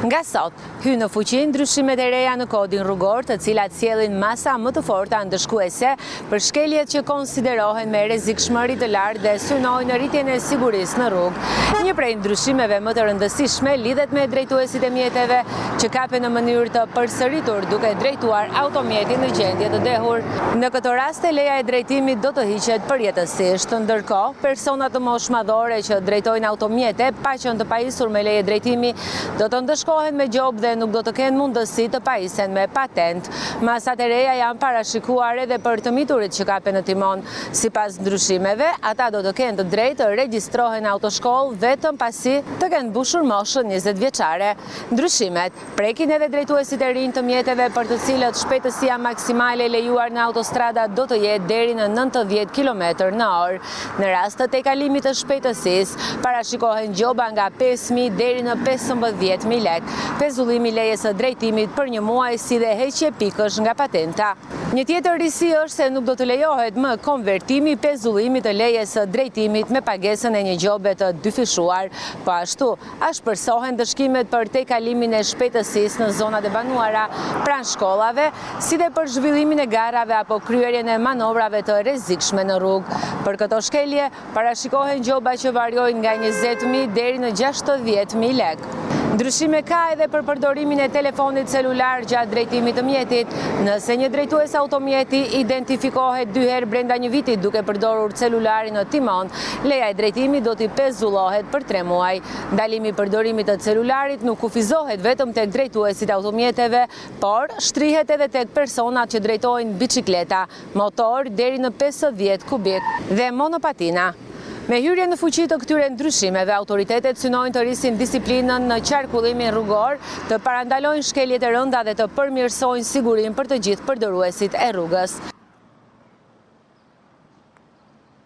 Nga sot, hy në fuqi ndryshimet e reja në kodin rrugor, të cilat sjellin masa më të forta ndëshkuese për shkeljet që konsiderohen me rrezikshmëri të lartë dhe synojnë rritjen e sigurisë në rrugë. Një prej ndryshimeve më të rëndësishme lidhet me drejtuesit e mjeteve që kapen në mënyrë të përsëritur duke drejtuar automjetin në gjendje të dehur. Në këtë rast, leja e drejtimit do të hiqet përjetësisht, ndërkohë personat të moshë madhore që drejtojnë automjete pa qenë të pajisur me leje drejtimi do të ndëshkohen me gjobë dhe nuk do të kenë mundësi të pajisen me patent. Masat e reja janë parashikuar edhe për të miturit që kapen në timon. Sipas ndryshimeve, ata do të kenë të drejtë të regjistrohen autoshkollë vetëm pasi të kenë mbushur moshën 20 vjeçare. Ndryshimet prekin edhe drejtuesit e rinj të mjeteve për të cilët shpejtësia maksimale lejuar në autostrada do të jetë deri në 90 km/h. Në rast të tejkalimit të shpejtësisë, parashikohen gjoba nga 5.000 deri në 15.000 lek. Pezullimi i lejes së drejtimit për një muaj si dhe heqje pikësh nga patenta. Një tjetër risi është se nuk do të lejohet më konvertimi i pezullimit të lejes së drejtimit me pagesën e një gjobe të dyfishuar. Po ashtu, ashpërsohen dëshkimet për tejkalimin e shpejtësisë në zonat e banuara pranë shkollave, si dhe për zhvillimin e garave apo kryerjen e manovrave të rrezikshme në rrugë. Për këto shkelje, parashikohen gjoba që variojnë nga 20.000 deri në 60.000 lek. Ndryshime ka edhe për përdorimin e telefonit celular gjatë drejtimit të mjetit. Nëse një drejtues automjeti identifikohet 2 herë brenda një viti duke përdorur celularin në timon, leja e drejtimit do t'i pezullohet për 3 muaj. Ndalimi i përdorimit të celularit nuk kufizohet vetëm tek drejtuesit automjeteve, por shtrihet edhe tek personat që drejtojnë biçikleta, motor deri në 50 kubik dhe monopatina. Me hyrje në fuqi të këtyre ndryshimeve, autoritetet synojnë të rrisin disiplinën në qarkullimin rrugor, të parandalojnë shkeljet e rënda dhe të përmirësojnë sigurinë për të gjithë përdoruesit e rrugës.